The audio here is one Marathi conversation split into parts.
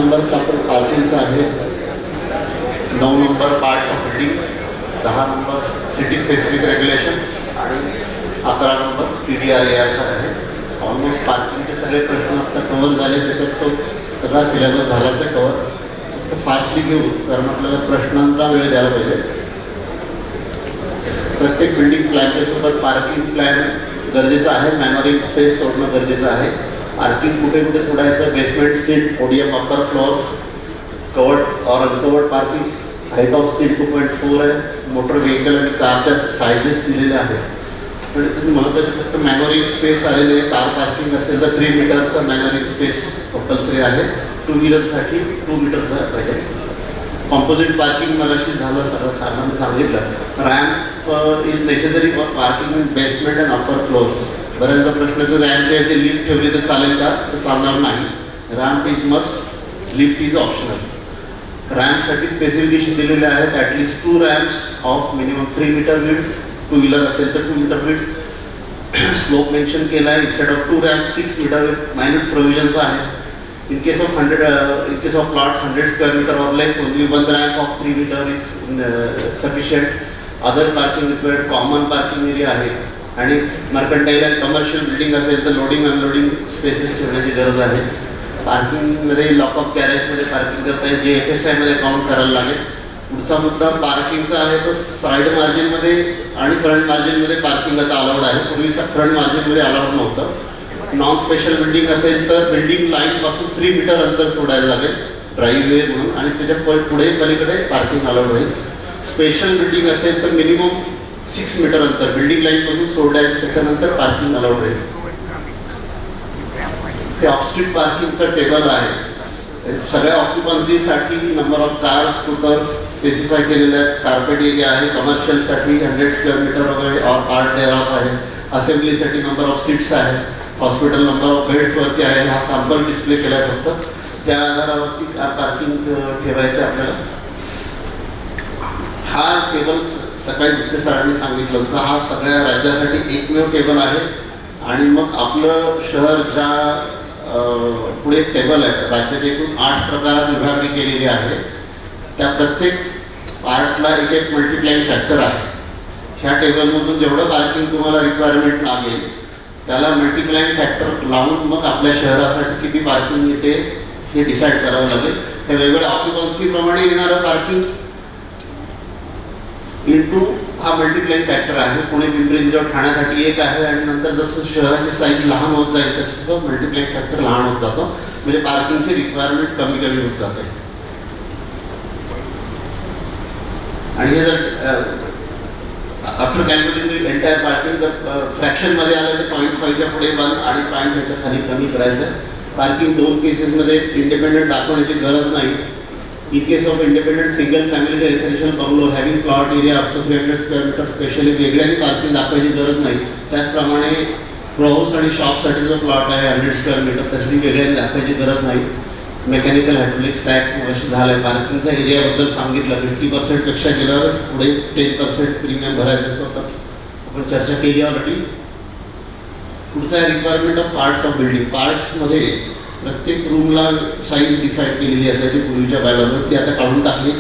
नंबरचा आपण पार्किंगचा आहे, 9 number parts of building, 10 number city specific regulation आणि 11 नंबर PDRAचा आहे. ऑलमोस्ट पार्किंगचे सगळे प्रश्न आता कव्हर झाले, त्याच्यात तो सगळा सिलेबस झालाच आहे कव्हर. फक्त फास्टली घेऊ कारण आपल्याला प्रश्नांचा वेळ द्यायला पाहिजे. प्रत्येक बिल्डिंग प्लॅनच्या सोबत पार्किंग प्लॅन गरजेचं आहे. मॅनोरिंग स्पेस सोडणं गरजेचं आहे. पार्किंग कुठे कुठे सोडायचं, बेसमेंट स्किल, ODM अपर फ्लोअर्स, कवर्ड और uncovered parking, height of skill 2.4 आहे. मोटर व्हेकल आणि कारच्या सायझेस दिलेले आहेत. आणि तुम्ही महत्त्वाचे फक्त मॅनोरिंग स्पेस आलेले आहे. कार पार्किंग असेल तर 3 मीटरचा मॅनोरिंग स्पेस कंपल्सरी आहे. 2 व्हीलरसाठी 2 मीटरचा पाहिजे. कॉम्पोजिट पार्किंग मगाशी झालं, सगळं साधारण सांगितलं. Ramp is necessary for parking in basement and upper flowers. बऱ्याचदा प्रश्न की रॅम्पच्या इथे लिफ्ट ठेवली तर चालेल का, तर चालणार नाही. Ramp is must, lift is optional. रॅम्पसाठी स्पेसिफिकेशन दिलेले आहेत. At least 2 ramps of minimum 3 metre width. 2 wheeler असेल तर 2 मीटर विड्थ. स्लोप मेन्शन केला आहे. Instead of 2 ramp 6 metre with minute provisions आहे. In case of plots 100 square meter or less, only 1 ramp of 3 meter is sufficient. Other parking required common parking area आहे. आणि मर्कंटाईल आणि कमर्शियल बिल्डिंग असेल तर लोडिंग अनलोडिंग स्पेसेस ठेवण्याची गरज आहे. पार्किंगमध्ये लॉकअप गॅरेजमध्ये पार्किंग करता येईल, जे FSIमध्ये काउंट करायला लागेल. पुढचा मुद्दा पार्किंगचा आहे तो साईड मार्जिनमध्ये आणि फ्रंट मार्जिनमध्ये पार्किंग आता अलाउड आहे. पूर्वी फ्रंट मार्जिनमध्ये अलाउड नव्हतं. नॉन स्पेशल बिल्डिंग असेल तर बिल्डिंग लाईनपासून 3 मीटर अंतर सोडायला लागेल ड्राईव्हवे म्हणून, आणि त्याच्या पुढे पलीकडे पार्किंग अलाउड राहील. स्पेशल बिल्डिंग असेल तर मिनिमम 6 मीटर अंतर बिल्डिंग लाईनपासून सोडायचं, त्याच्यानंतर पार्किंग अलाउड राहील. हे ऑफस्ट्रीट पार्किंगचं टेबल आहे. सगळ्या ऑक्युपन्सीसाठी number of car scooter specify केलेले आहेत. कार्पेट एरिया आहे. कमर्शियलसाठी 100 स्क्वेअर मीटर वगैरे और पार्ट देअर ऑफ आहे. असेंब्लीसाठी नंबर ऑफ सीट्स आहे. हॉस्पिटल नंबर ऑफ बेड्सवरती आहे. हा सॅम्पल डिस्प्ले केला आहे फक्त. त्या आधारावरती कार पार्किंग ठेवायचं आहे आपल्याला. हा टेबल सकाळी मुख्य सरांनी सांगितलं तसं हा सगळ्या राज्यासाठी एकमेव टेबल आहे. आणि मग आपलं शहर ज्या पुढे एक टेबल आहे. राज्याच्या एकूण 8 प्रकारात विभागणी केलेली आहे. त्या प्रत्येक पार्टला एक मल्टिप्लाइंग फॅक्टर आहे. ह्या टेबलमधून जेवढं पार्किंग तुम्हाला रिक्वायरमेंट लागेल त्याला मल्टिप्लाइंग फॅक्टर लावून मग आपल्या शहरासाठी किती पार्किंग येते हे डिसाईड करावं लागेल. त्या वेगवेगळ्या ऑक्युपन्सीप्रमाणे येणारं पार्किंग इंटू हा मल्टिप्लाइंग फॅक्टर आहे. पुणे पिंपरी चिंचवड ठाण्यासाठी 1 आहे आणि नंतर जसं शहराची साईज लहान होत जाईल तसं मल्टिप्लाइंग फॅक्टर लहान होत जातो. म्हणजे पार्किंगची रिक्वायरमेंट कमी कमी होत जाते. आणि हे जर आफ्टर कॅल्क्युलेटिंग एंटायर पार्किंग जर फ्रॅक्शनमध्ये आलं तर 0.5च्या पुढे 1 आणि 0.5च्या खाली कमी करायचं आहे. पार्किंग 2 केसेसमध्ये इंडिपेंडंट दाखवण्याची गरज नाही. In case of independent single family residential bungalow having plot area up to 300 square metre specially वेगळ्याने पार्किंग दाखवायची गरज नाही. त्याचप्रमाणे रो हाऊस आणि शॉपसाठी जो प्लॉट आहे 100 स्क्वेअर मीटर त्यासाठी वेगळ्याने दाखवायची गरज नाही. मेकॅनिकल हायड्रोलिक स्टॅक अशी झालं आहे. पार्किंगचा एरियाबद्दल सांगितलं. 50% पेक्षा गेल्यावर पुढे 10% प्रीमियम भरायचं होतं. आपण चर्चा केली ऑलरेडी. पुढचा आहे requirement of parts of building. पार्ट्समध्ये प्रत्येक रूमला साईज डिसाईड केलेली असायची पूर्वीच्या बायलॉजवर, ती आता काढून टाकली.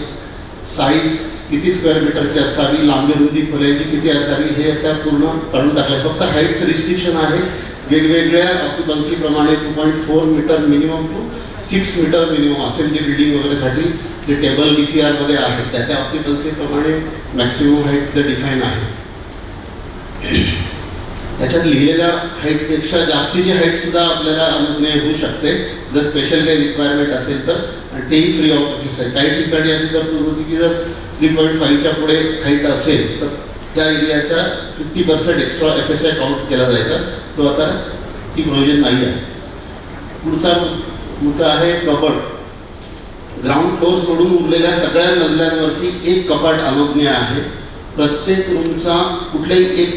साईज किती स्क्वेअर मीटरची असावी, लांबी रुंदी खोल्यांची किती असावी हे आता पूर्ण काढून टाकलं. फक्त हाईटचं रिस्ट्रिक्शन आहे. वेगवेगळ्या ऑक्युपन्सीप्रमाणे 2.4 metre minimum to 6 metre minimum assembly building वगैरेसाठी जे टेबल DCRमध्ये आहेत त्या ऑक्युपन्सीप्रमाणे मॅक्सिमम हाईट तिथे डिफाईन आहे. त्याच्यात लिहिलेल्या हाईटपेक्षा जास्तीची हाईटसुद्धा आपल्याला अनुज्ञेय होऊ शकते जर स्पेशल काही रिक्वायरमेंट असेल तर, आणि तेही फ्री ऑफ ऑफिस आहे. काही ठिकाणी अशी तरतूद होती की जर 3.5च्या पुढे हाईट असेल तर त्या एरियाच्या 50% एक्स्ट्रा FSI काउंट केला जायचा. तो आता ती प्रोव्हिजन नाही आहे. पुढचा मुद्दा आहे कबड. ग्राउंड फ्लोअर सोडून उरलेल्या सगळ्या मजल्यांवरती एक कपाट अनुज्ञेय आहे. प्रत्येक रूमचा कुठल्याही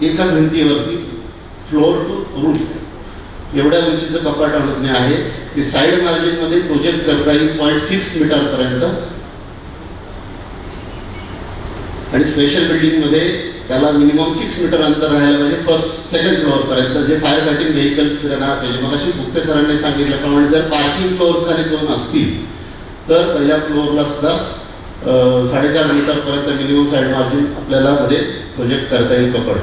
एका भिंतीवरती फ्लोअर टू रूफ एवढ्या उंचीचं कपाट अनुज्ञेय आहे. ते साईड मार्जिनमध्ये प्रोजेक्ट करता येईल 0.6 मीटरपर्यंत. आणि स्पेशल बिल्डिंगमध्ये त्याला मिनिमम 6 मीटर अंतर राहायला पाहिजे फर्स्ट सेकंड फ्लोअरपर्यंत, जे फायर फायटिंग व्हेकल फिरणार पाहिजे. मग अशी गुप्ते सरांनी सांगितल्याप्रमाणे जर पार्किंग फ्लोअर्स खाली दोन असतील तर पहिल्या फ्लोअरला सुद्धा 4.5 मीटरपर्यंत मिनिमम साईड मार्जिन आपल्याला मध्ये प्रोजेक्ट करता येईल कपड.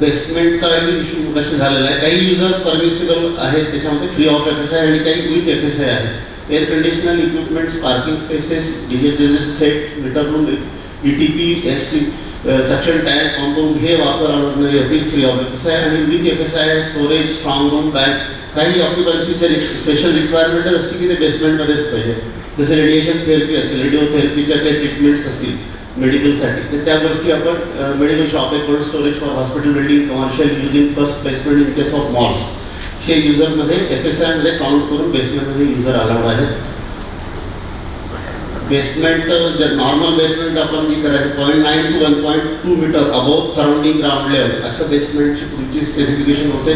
बेसमेंटचाही इश्यू कशी झालेला आहे, काही युजर्स परमिसिबल आहेत त्याच्यामध्ये फ्री ऑफ FSI आणि काही विथ FSI आहे. Air conditioner equipments, parking spaces, digital set, meter room, ETP, ST, suction tank, compound हे वापरणारे होतील फ्री ऑफ FSI. आणि with FSI storage, strong room, bag, काही ऑक्युपन्सीचे स्पेशल रिक्वायरमेंट असते की ते बेसमेंटमध्येच पाहिजे. जसे रेडिएशन थेरपी असेल, रेडिओथेरपीच्या काही ट्रीटमेंट्स असतील मेडिकलसाठी, तर त्या गोष्टी आपण मेडिकल शॉप आहे, cold storage for hospital building, commercial using first basement in case of malls, हे युजरमध्ये FSI मध्ये काउंट करून बेसमेंटमध्ये युजर अलाउड आहेत. बेसमेंट जर नॉर्मल बेसमेंट आपण जी करायचं 0.9 to 1.2 metre above surrounding ground level असं बेसमेंटची पुढची स्पेसिफिकेशन होते.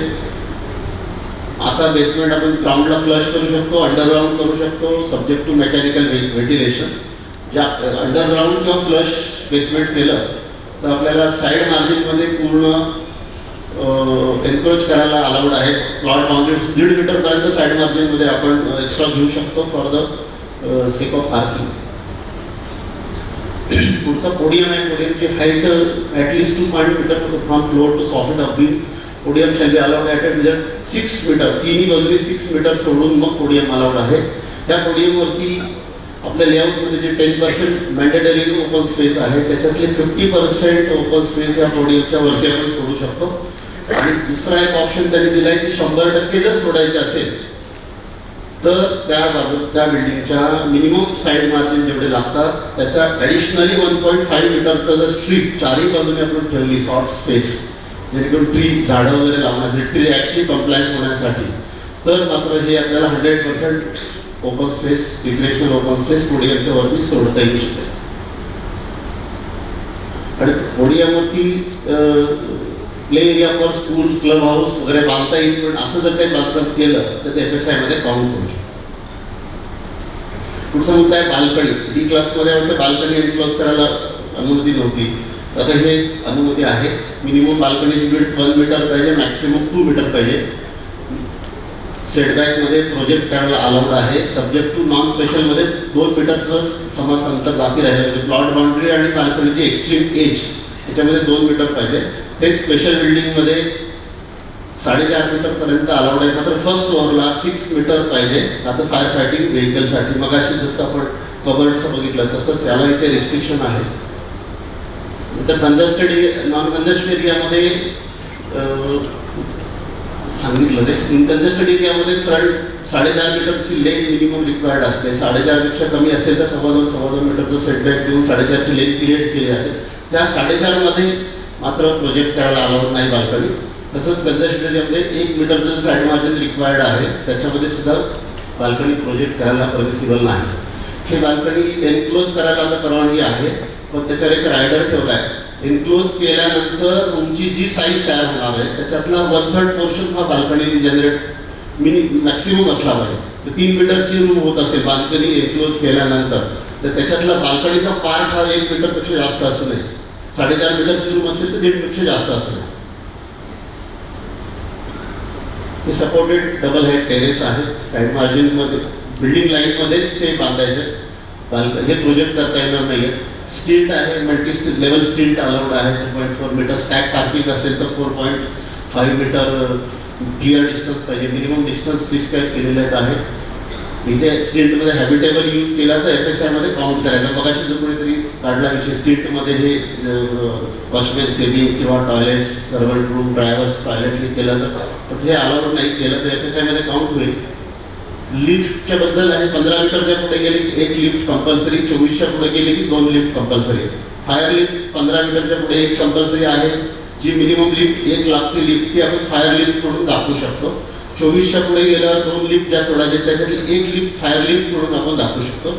आता बेसमेंट आपण ग्राउंडला फ्लश करू शकतो, अंडरग्राऊंड करू शकतो, सब्जेक्ट टू मेकॅनिकल व्हेंटिलेशन. ज्या अंडरग्राऊंड किंवा फ्लश बेसमेंट केलं तर आपल्याला साईड मार्जिनमध्ये पूर्ण एन्क्रोच करायला अलाउड आहे. प्लॉट बाउंड्रीज 1.5 मीटरपर्यंत साईड मार्जिनमध्ये आपण एक्स्ट्रा घेऊ शकतो for the sake of parking. पुढचा पोडियम आहे. पोडियमची height at least 2.5 metre from floor to soffit of beam. Podium shall be allowed at vision 6 metre, तिन्ही बाजूनी 6 मीटर सोडून मग पोडियम अलाउड आहे. त्या पोडियमवरती आपल्या लेआउटमध्ये जे 10% मॅन्डेटरी ओपन स्पेस आहे त्याच्यातले 50% ओपन स्पेस या पोडियमच्या वरती आपण सोडू शकतो. आणि दुसरा एक ऑप्शन त्यांनी दिला आहे की 100% जर सोडायचे असेल तर त्या बिल्डिंगच्या मिनिमम साईड मार्जिन जेवढे लागतात त्याच्या ॲडिशनली 1.5 मीटरचं जर स्ट्रीप चारही बाजूने आपण ठेवली सॉफ्ट स्पेस, जेणेकरून ट्री झाडं वगैरे लावण्यासाठी, ट्री ॲक्टची कम्प्लायन्स होण्यासाठी, तर मात्र हे आपल्याला 100% open space, recreational open space पोडियमच्या वरती सोडता येऊ शकेल. आणि पोडियमवरती play area for school, club house वगैरे बांधता येईल, पण असं जर काही बांधकाम केलं तर ते FSI मध्ये काउंट होईल. पुढचा मुद्दा आहे बाल्कनी. डी क्लासमध्ये वाटतं बाल्कनी एनक्लोज करायला अनुमती नव्हती, आता हे अनुमती आहे. मिनिमम बाल्कनीची विड्थ 1 मीटर पाहिजे, मॅक्सिमम 2 मीटर पाहिजे. सेटबॅकमध्ये प्रोजेक्ट करायला अलाउड आहे. सब्जेक्ट टू नॉन स्पेशलमध्ये 2 मीटरचं समास अंतर बाकी राहिलं, म्हणजे प्लॉट बाउंड्री आणि बाल्कनीची एक्स्ट्रीम एज याच्यामध्ये 2 मीटर पाहिजे. तेच स्पेशल बिल्डिंगमध्ये 4.5 मीटरपर्यंत अलाउड आहे. मात्र फर्स्ट फ्लोअरला 6 मीटर पाहिजे, आता फायर फायटिंग व्हेकलसाठी. मग अशी जसं आपण कबर्डचं बघितलं तसंच याला इथे रिस्ट्रिक्शन आहे. नंतर कंजस्टेड नॉन कंजस्टेड एरियामध्ये सांगितलं ते इनकंजस्टेड एरियामध्ये फ्रंट 4.5 मीटरची लेंथ मिनिमम रिक्वायर्ड असते. 4.5 पेक्षा कमी असेल तर 2.25 मीटरचं सेटबॅक देऊन 4.5ची लेंथ क्रिएट केली जाते. त्या 4.5 मध्ये मात्र प्रोजेक्ट करायला अलाउड नाही बाल्कनी. तसंच कंजस्टेड एरियामध्ये 1 मीटरचं साईड मार्जिन रिक्वायर्ड आहे, त्याच्यामध्ये सुद्धा बाल्कनी प्रोजेक्ट करायला परमिसिबल नाही. हे बाल्कनी एनक्लोज करायला आता परवानगी आहे, पण त्याच्यावर एक रायडर ठेवला आहे. एनक्लोज केल्यानंतर रूमची जी साईज तयार होणार आहे त्याच्यातला 1/3 पोर्शन हा बाल्कनी जनरेट मॅक्सिमम असला पाहिजे. 3 मीटरची रूम होत असेल बाल्कनी एनक्लोज केल्यानंतर, तर त्याच्यातला बाल्कनीचा पार्ट हा 1 मीटरपेक्षा जास्त असू नये. 4.5 मीटरची रूम असेल तर 1.5 पेक्षा जास्त असू नये. हे सपोर्टेड डबल हेड टेरेस आहे. साईड मार्जिनमध्ये बिल्डिंग लाईनमध्येच ते बांधायचे. हे प्रोजेक्ट करता येणार नाही आहे. स्टिल्ट आहे, मल्टी लेवल स्टिल्ट अलाउड आहे. 2.4 मीटर. स्टॅक पार्किंग असेल तर 4.5 मीटर क्लिअर डिस्टन्स पाहिजे. मिनिमम डिस्टन्स प्रिस्क्राईब केलेले आहे. इथे स्टिल्टमध्ये हॅबिटेबल यूज केला तर FSI मध्ये काउंट करायचा. मगाशी जो कोणीतरी काढला विषय, स्टिल्टमध्ये हे वॉचमॅन केबिन किंवा toilets, servant room, drivers toilet हे केलं तर हे अलाउड नाही केलं तर FSI मध्ये काउंट होईल. लिफ्टच्या बद्दल आहे. 15 मीटरच्या पुढे गेले की 1 लिफ्ट कंपल्सरी, 24च्या पुढे गेले की 2 लिफ्ट कंपल्सरी. फायर लिफ्ट 15 मीटरच्या पुढे 1 कंपल्सरी आहे. जी मिनिमम लिफ्ट 1 लागते लिफ्ट ती आपण फायर लिफ्ट म्हणून दाखवू शकतो. 24च्या पुढे गेल्यावर 2 लिफ्ट ज्या सोडायचे त्याच्यातली 1 लिफ्ट फायर लिफ्ट म्हणून आपण दाखवू शकतो.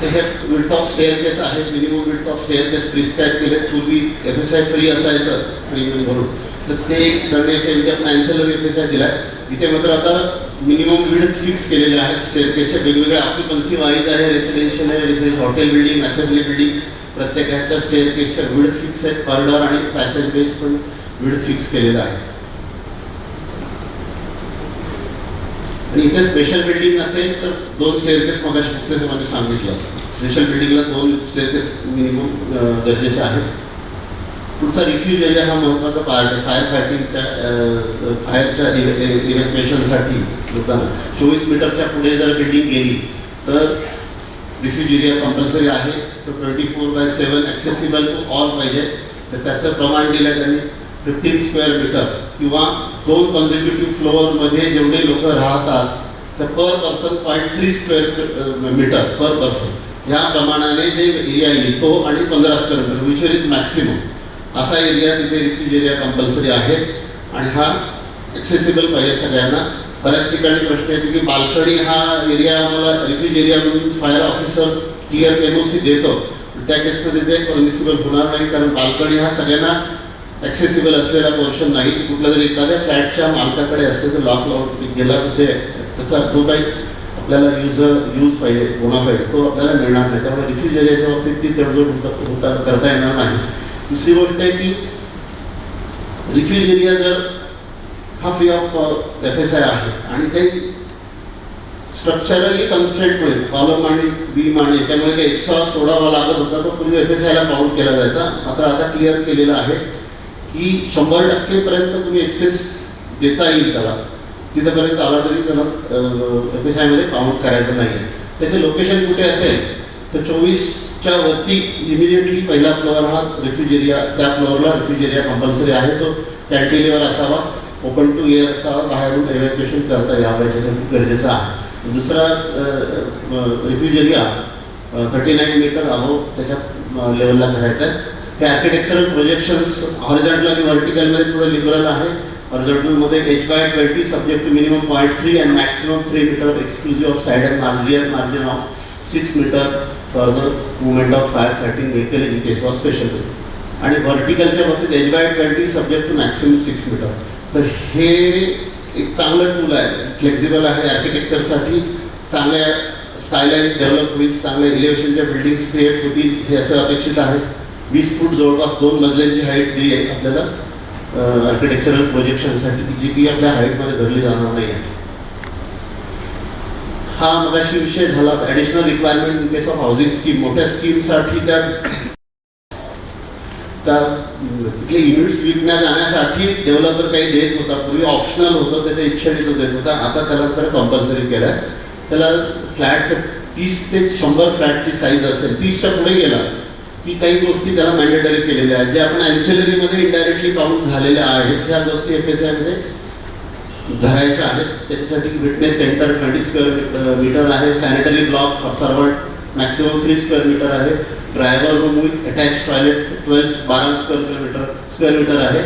हे विड्थ ऑफ स्टेअरकेस आहे. Minimum width of staircase prescribe केले. पूर्वी FSI फ्री असायचं प्रीमियम भरून, तर ते करण्याच्या विचार ॲन्सिलरी FSI दिला आहे. इथे मात्र आता मिनिमम विड्थ फिक्स केलेले आहेत. स्टेअरकेसच्या वेगवेगळ्या ऑक्युपन्सी वाईज आहे, रेसिडेन्शियल आहे, residential hotel building, assembly building, प्रत्येकाच्या स्टेअरकेसच्या विड्थ फिक्स आहेत. कॉरिडॉर आणि पॅसेज बेस पण विड्थ फिक्स केलेला आहे. आणि इथे स्पेशल बिल्डिंग असेल तर 2 स्टेअरकेस मगाशी सांगितलं. स्पेशल बिल्डिंगला 2 स्टेअरकेस मिनिमम गरजेचे आहेत. पुढचा रिफ्यूज एरिया हा महत्त्वाचा पार्ट आहे. फायरच्या इव्हॅक्युएशनसाठी लोकांना 24 मीटरच्या पुढे जर बिल्डिंग गेली तर रिफ्यूज एरिया कंपल्सरी आहे. तो 24/7 ॲक्सेसिबल टू ऑल पाहिजे. तर त्याचं प्रमाण दिलं त्यांनी 15 स्क्वेअर मीटर किंवा 2 कॉन्झिक्युटिव्ह फ्लोअरमध्ये जेवढे लोक राहतात तर per person 0.3 square metre per person ह्या प्रमाणाने जे एरिया येईल तो आणि 15 square metre which is maximum असा एरिया तिथे रिफ्यूज एरिया कंपल्सरी आहे. आणि हा ॲक्सेसिबल पाहिजे सगळ्यांना. बऱ्याच ठिकाणी प्रश्न येतो की बाल्कनी हा एरिया आम्हाला रिफ्यूज एरिया म्हणून फायर ऑफिसर क्लिअर NOC देतो. त्या केसमध्ये ते परमिसिबल होणार नाही, कारण बाल्कनी हा सगळ्यांना ॲक्सेसिबल असलेला पोर्शन नाही. की कुठल्या जरी एखाद्या फ्लॅटच्या मालकाकडे असते तर लॉक लावून गेला तर ते त्याचा जो काही आपल्याला यूज पाहिजे बोनाफाईड तो आपल्याला मिळणार नाही. त्यामुळे रिफ्यूज एरियाच्या बाबतीत ती तडजोड करता येणार नाही. दुसरी गोष्ट आहे की रिफ्यूज एरिया जर हा फ्री ऑफ FSI आहे आणि काही स्ट्रक्चरली कन्स्ट्रेंटमुळे कॉलम आणि बीम आणि याच्यामुळे काही एक्स्ट्रा सोडावा लागत होता तो पूर्वी FSIला काउंट केला जायचा. मात्र आता क्लिअर केलेलं आहे की 100% तुम्ही एक्सेस देता येईल त्याला. तिथंपर्यंत आला तरी त्याला FSIमध्ये काउंट करायचं नाही. त्याचे लोकेशन कुठे असेल तर 24च्या वरती इमिडिएटली पहिला फ्लोअर हा रिफ्यूज एरिया, त्या फ्लोअरला रिफ्यूज एरिया कंपल्सरी आहे. तो कॅन्टिलिव्हर असावा, ओपन टू एअर असावा, बाहेरून एव्हॅक्युएशन करता यावं याच्यासाठी गरजेचं आहे. दुसरा रिफ्यूज एरिया 39 मीटर अबोव त्याच्या लेवलला करायचा आहे. हे आर्किटेक्चरल प्रोजेक्शन्स हॉरिझॉन्टल आणि व्हर्टिकलमध्ये थोडं लिबरल आहे. हॉरिझॉन्टलमध्ये H/20 subject to minimum 0.3 and maximum 3 metre exclusive of side and rear margin of 6 metre for the movement of fire fighting vehicle in case of special. आणि व्हर्टिकलच्या बाबतीत H/20 subject to maximum 6 metre. तर हे एक चांगलं टूल आहे, फ्लेक्झिबल आहे. आर्किटेक्चरसाठी चांगल्या स्कायलाईन डेव्हलप होईल, चांगल्या इलेव्हेशनच्या बिल्डिंग्स क्रिएट होतील हे असं अपेक्षित आहे. 20 फूट जवळपास 2 मजल्यांची हाईट जी आहे आपल्याला आर्किटेक्चरल प्रोजेक्शनसाठी जी की आपल्या हाईटमध्ये धरली जाणार नाही आहे. हा मगाशी विषय झाला. Additional requirement in case of housing scheme, मोठ्या स्कीमसाठी त्या तिथले युनिट्स विकण्या जाण्यासाठी डेव्हलपर काही देत होता. पूर्वी ऑप्शनल होतं, त्याच्या इच्छेने तो देत होता. आता त्याला तर कंपल्सरी केलं आहे. त्याला फ्लॅट 30 ते 100 फ्लॅटची साईज असेल, 30च्या पुढे गेला की काही गोष्टी त्याला मॅन्डेटरी केलेल्या आहेत, जे आपण ॲन्सिलरीमध्ये इनडायरेक्टली काउंट झालेल्या आहेत. ह्या गोष्टी FSIमध्ये धरायच्या आहेत. त्याच्यासाठी विटनेस सेंटर 20 स्क्वेअर मीटर आहे. Sanitary block for servant maximum 3 square metre आहे. Driver room with attach toilet 12 square metre आहे.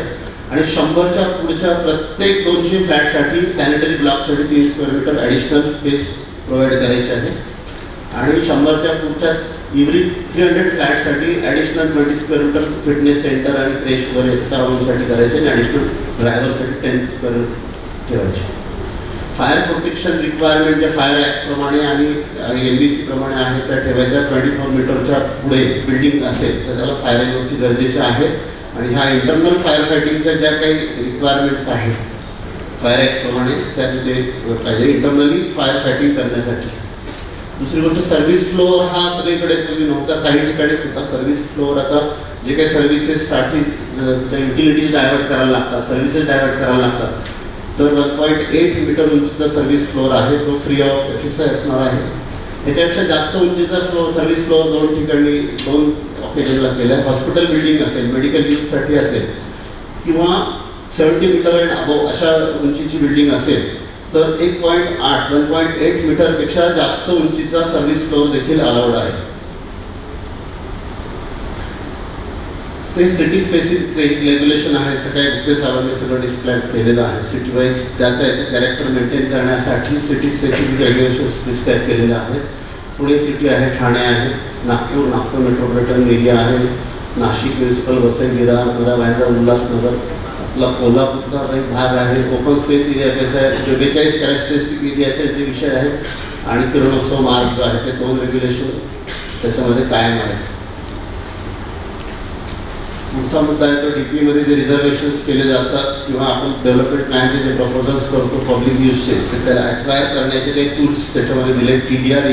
आणि 100च्या पुढच्या प्रत्येक 200 फ्लॅटसाठी सॅनिटरी ब्लॉकसाठी 3 square metre additional space provide करायची आहे. आणि 100च्या पुढच्या एव्हरी 300 फ्लॅटसाठी additional 20 square metre fitness centre आणि क्रेश वगैरे त्या रूमसाठी करायचे आणि ॲडिशनल ड्रायव्हरसाठी 10 स्क्वेअर ठेवायचे. फायर प्रोटेक्शन रिक्वायरमेंट ज्या फायर ॲक्टप्रमाणे आणि MBC प्रमाणे आहे त्या ठेवायच्या. 24 मीटरच्या पुढे बिल्डिंग असेल तर त्याला फायर NOC गरजेचे आहे. आणि ह्या इंटरनल फायर फायटिंगच्या ज्या काही रिक्वायरमेंट्स आहेत फायर ॲक्टप्रमाणे त्या तिथे पाहिजे इंटरनली फायर फायटिंग करण्यासाठी. दुसरी गोष्ट सर्व्हिस फ्लोअर हा सगळीकडे तुम्ही नव्हता, काही ठिकाणीच होता. सर्व्हिस फ्लोअर आता जे काही सर्व्हिसेससाठी त्या युटिलिटीज डायव्हर्ट करायला लागतात, सर्व्हिसेस डायव्हर्ट करायला लागतात, तर 1.8 मीटर उंचीचा सर्व्हिस फ्लोअर आहे. तो फ्री ऑफ FSI असणार आहे. याच्यापेक्षा जास्त उंचीचा सर्व्हिस फ्लोअर 2 ठिकाणी 2 ऑकेजनला केला आहे. हॉस्पिटल बिल्डिंग असेल, मेडिकल यूजसाठी असेल किंवा 70 मीटर अँड अबोव अशा उंचीची बिल्डिंग असेल तर 1.8 मीटरपेक्षा जास्त उंचीचा सर्व्हिस फ्लोअर देखील अलाउड आहे. ते सिटी स्पेसिफिक रेग्युलेशन आहे. सगळ्या गुप्ते साहेबांनी सगळं डिस्क्राईब केलेलं आहे. सिटी वाईज त्याचं याचं कॅरेक्टर मेंटेन करण्यासाठी सिटी स्पेसिफिक रेग्युलेशन्स डिस्क्राईब केलेले आहेत. पुणे सिटी आहे, ठाणे आहे, नागपूर मेट्रोपॉलिटन एरिया आहे, नाशिक म्युन्सिपल, वसई, विरार, भायंदर, उल्हासनगर, आपला कोल्हापूरचा काही भाग आहे, ओपन स्पेस एरिया कसा आहे, 42 कॅरेक्टरिस्टिक एरियाचे जे विषय आहेत आणि किरणोत्सव मार्ग जो आहे ते 2 रेग्युलेशन त्याच्यामध्ये कायम आहेत. पुढचा मुद्दा आहे तो DP मध्ये जे रिझर्वेशन्स केले जातात किंवा आपण डेव्हलपमेंट प्लॅनचे जे प्रपोजल्स करतो पब्लिक यूजचे ते त्याला ॲक्वायर करण्याचे काही टूल्स त्याच्यामध्ये दिले. TDR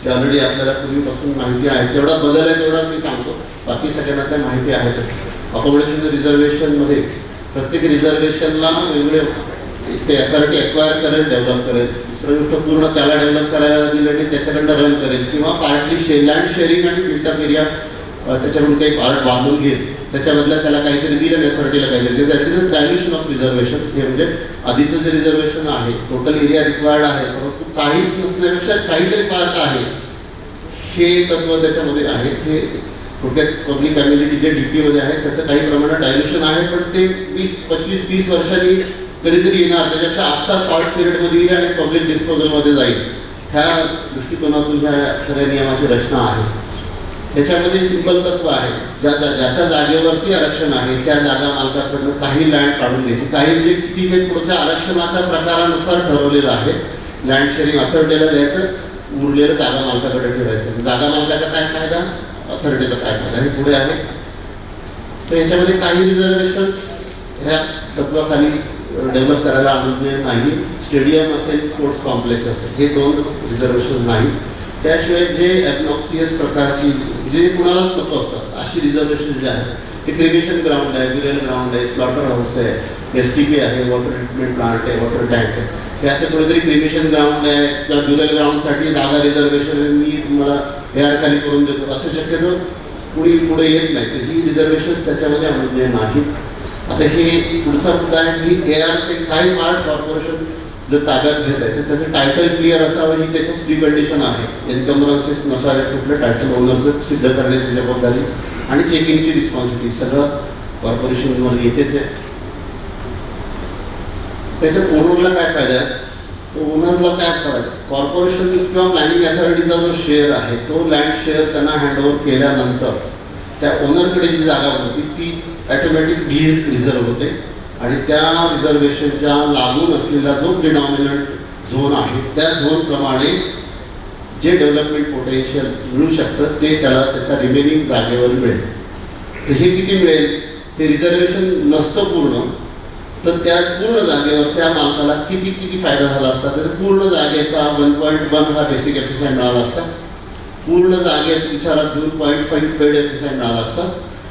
ते ऑलरेडी आपल्याला पूर्वीपासून माहिती आहे. तेवढा बदल आहे तेवढा मी सांगतो, बाकी सगळ्यांना त्या माहिती आहेतच. अकोमोडेशन रिझर्वेशनमध्ये प्रत्येक रिझर्वेशनला वेगळे ते अथॉरिटी ॲक्वायर करेल, डेव्हलप करेल. दुसरी गोष्ट पूर्ण त्याला डेव्हलप करायला दिलं आणि त्याच्याकडनं रन करेल किंवा पार्टली लँड शेअरिंग आणि बिल्टअप एरिया त्याच्याकडून काही पार्ट बांधून घेईल, त्याच्याबदल्यात त्याला काहीतरी दिलं आणि अथॉरिटीला काहीतरी दिलं. That is a dilution of reservation. हे म्हणजे आधीचं जे रिझर्वेशन आहे टोटल एरिया रिक्वायर्ड आहे परंतु काहीच नसण्यापेक्षा काहीतरी पार्ट आहे हे तत्व त्याच्यामध्ये आहे. हे थोडक्यात पब्लिक अम्युनिटी जे DP मध्ये आहे त्याचं काही प्रमाणात डायल्युशन आहे, पण ते 20, 25, 30 वर्षांनी कधीतरी येणार. त्याच्यापेक्षा आत्ता शॉर्ट पिरियडमध्ये येईल आणि पब्लिक डिस्पोजलमध्ये जाईल. ह्या दृष्टिकोनातून ह्या सगळ्या नियमाची रचना आहे. त्याच्यामध्ये सिंपल तत्व आहे, ज्याच्या जागेवरती आरक्षण आहे त्या जागा मालकाकडनं काही लँड काढून द्यायची. काही म्हणजे किती ते पुढच्या आरक्षणाच्या प्रकारानुसार ठरवलेलं आहे. लँड शेअरिंग अथॉरिटीला द्यायचं, उरलेलं जागा मालकाकडे ठेवायचं. जागा मालकाचा काय फायदा, अथॉरिटीचा काय फायदा, हे पुढे आहे. तर याच्यामध्ये काही रिझर्वेशन्स ह्या तत्वाखाली डेव्हलप करायला अनुज्ञेय नाही. स्टेडियम असेल, स्पोर्ट्स कॉम्प्लेक्स असेल, हे 2 रिझर्वेशन नाही. त्याशिवाय जे ॲबनॉक्सियस प्रकारची जे कुणालाच नको असतात अशी रिझर्वेशन जे आहे ते क्रिमेशन ग्राउंड आहे, ब्युरियल ग्राउंड आहे, स्लॉटर हाऊस आहे, STP आहे, वॉटर ट्रीटमेंट प्लांट आहे, वॉटर टँक आहे, हे असे कुठेतरी क्रिमेशन ग्राउंड आहे किंवा ब्युरियल ग्राउंडसाठी जागा रिझर्वेशन मी तुम्हाला खाली करून देतो असं शक्यतो कुणी पुढे येत नाही. तर ही रिझर्वेशन्स त्याच्यामध्ये अनुज्ञेय नाही. आता हे पुढचा मुद्दा आहे की AR ते काही पार्ट कॉर्पोरेशन जर ताब्यात घेत आहे तर त्याचं टायटल क्लिअर असावं ही त्याच्यात प्री कंडिशन आहे. इन्कम्बरन्सेस नसावेत, कुठलं टायटल ओनरचं सिद्ध करण्याची जबाबदारी आणि चेकिंगची रिस्पॉन्सिबिलिटी सगळं कॉर्पोरेशनमध्ये येतेच आहे. त्याच्यात ओनरला काय फायदा आहे, तो ओनरला काय करायचं, कॉर्पोरेशन किंवा प्लॅनिंग अथॉरिटीचा जो शेअर आहे तो लँड शेअर त्यांना हँडओव्हर केल्यानंतर त्या ओनरकडे जी जागा होती ती ॲटोमॅटिक रिझर्व होते आणि त्या रिझर्वेशनच्या लागून असलेला जो प्रिडॉमिनंट झोन आहे त्या झोनप्रमाणे जे डेव्हलपमेंट पोटेन्शियल मिळू शकतं ते त्याला त्याच्या रिमेनिंग जागेवर मिळेल. तर हे किती मिळेल, ते रिझर्वेशन नसतं पूर्ण तर त्या पूर्ण जागेवर त्या मालकाला किती फायदा झाला असता. तर पूर्ण जागेचा 1.1 हा बेसिक FSI मिळाला असता, पूर्ण जागेचा विचारात घेऊन 0.5 पेड FSI मिळाला असता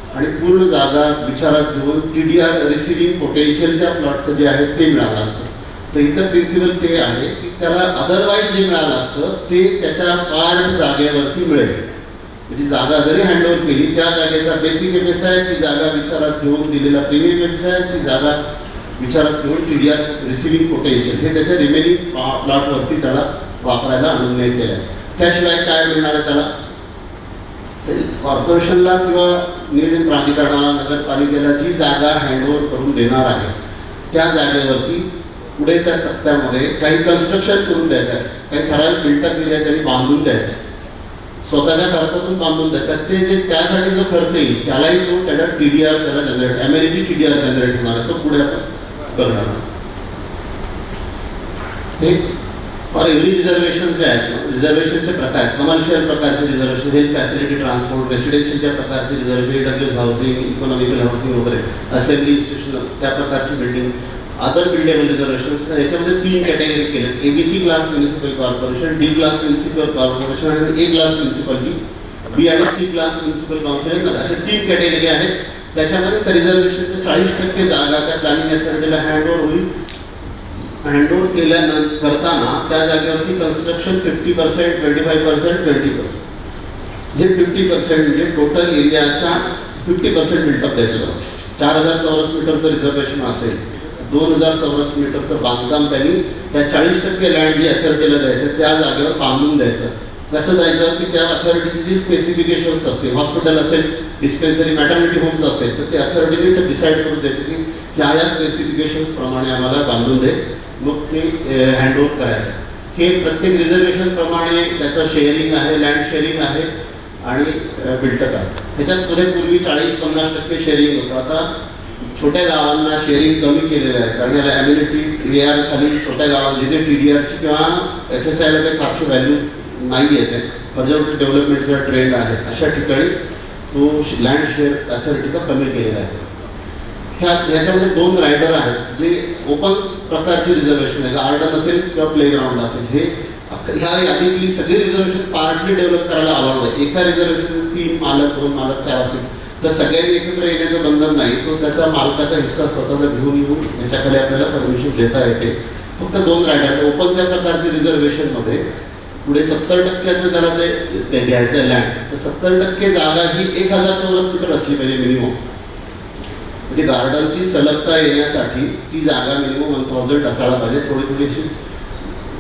आणि पूर्ण जागा विचारात घेऊन TDR रिसिव्हिंग पोटेन्शियल त्या प्लॉटचं जे आहे ते मिळालं असतं. तर इथं प्रिन्सिपल ते आहे की त्याला अदरवाईज जे मिळालं असतं ते त्याच्या पार्ट जागेवरती मिळेल. म्हणजे जागा जरी हँडओव्हर केली त्या जागेचा बेसिक FSI, ती जागा विचारात घेऊन दिलेला प्रीमियम FSI, ती जागा विचारात घेऊन TDR रिसिव्हिंग पोटेन्शियल हे त्याच्या रिमेनिंग प्लॉटवरती त्याला वापरायला अनुज्ञेय केलं आहे. त्याशिवाय काय मिळणार आहे त्याला, कॉर्पोरेशनला किंवा नियोजन प्राधिकरणाला, नगरपालिकेला जी जागा हँडओव्हर करून देणार आहे त्या जागेवरती पुढे त्या तक्त्यामध्ये काही कन्स्ट्रक्शन करून द्यायचं आहे, काही ठराविक बिल्टअप एरिया त्यांनी बांधून द्यायचा आहे, स्वतःच्या खर्चातून बांधून देतात. ते जे त्यासाठी जो खर्च येईल त्यालाही तो त्याला TDR त्याला जनरेट अमेरिकी TDR जनरेट होणार आहे, तो पुढे आपण करणार. ते फॉर एव्हरी रिझर्वेशन जे आहेत, रिझर्वेशनचे प्रकार आहेत, कमर्शियल प्रकारचे रिझर्वेशन, हेल्थ फॅसिलिटी, ट्रान्सपोर्ट, रेसिडेन्शियलच्या प्रकारचे reservation, AWS housing, economical housing वगैरे, असेंब्ली इन्स्टिट्यूशन त्या प्रकारची बिल्डिंग, अदर बिल्डेबल रिझर्वेशन. याच्यामध्ये 3 कॅटेगरी केले, ABC class municipal corporation, D class municipal corporation आणि A क्लास म्युनिसिपालिटी, B आणि C क्लास म्युनिसिपल काउन्सिल, अशा 3 कॅटेगरी आहेत. त्याच्यामध्ये त्या रिझर्वेशनच्या 40% जागा त्या प्लॅनिंग अथॉरिटीला हँडओव्हर होईल. हँडओव्हर केल्यानंतर करताना त्या जागेवरती कन्स्ट्रक्शन 50%, 25%, 20%. हे 50% म्हणजे टोटल एरियाच्या 50% बिल्टअप द्यायचं. 4000 चौरस मीटरचं रिझर्वेशन असेल, 2000 चौरस मीटरचं बांधकाम त्यांनी त्या 40% लँड जी अथॉरिटीला द्यायचं त्या जागेवर बांधून द्यायचं. कसं जायचं की त्या अथॉरिटीची जी स्पेसिफिकेशन्स असतील, हॉस्पिटल असेल, डिस्पेन्सरी, मॅटर्निटी होम्स असेल तर ते अथॉरिटीने डिसाईड करून द्यायचे की ह्या स्पेसिफिकेशन्स प्रमाणे आम्हाला बांधून दे, मग ते हँडओव्हर करायचं. हे प्रत्येक रिझर्वेशन प्रमाणे त्याचं शेअरिंग आहे, लँड शेअरिंग आहे आणि बिल्टअप आहे. ह्याच्यात पूर्वी 40-50% शेअरिंग होतं, आता छोट्या गावांना शेअरिंग कमी केलेलं आहे, कारण याला ॲम्युनिटी AR खाली छोट्या गावात जिथे TDRची किंवा FSIला काही फारशी व्हॅल्यू नाही येते, फर्दर डेव्हलपमेंटचा ट्रेंड आहे, अशा ठिकाणी तो लँड शेअर अथॉरिटीचा कमी केलेला आहे. ह्याच्यामध्ये 2 रायडर आहेत जे ओपन प्रकारची रिझर्वेशन आहे, गार्डन असेल किंवा प्लेग्राऊंड असेल. हे ह्या यादीतली सगळी रिझर्वेशन पार्टली डेव्हलप करायला आवडतं. एका रिझर्वेशन 3 मालक 2 मालक 4 असेल तर सगळ्यांनी एकत्र येण्याचं बंधन नाही, तो त्याचा मालकाचा हिस्सा स्वतःचा घेऊन येऊन याच्याखाली आपल्याला परमिशन देता येते. फक्त 2 रायडर ओपनच्या प्रकारची रिझर्वेशनमध्ये पुढे 70% त्याला ते घ्यायचं आहे लँड, तर 70% जागा ही 1000 चौरस मीटर असली पाहिजे मिनिमम. म्हणजे गार्डनची सलगता येण्यासाठी ती जागा मिनिमम 1000 असायला पाहिजे. थोडी अशी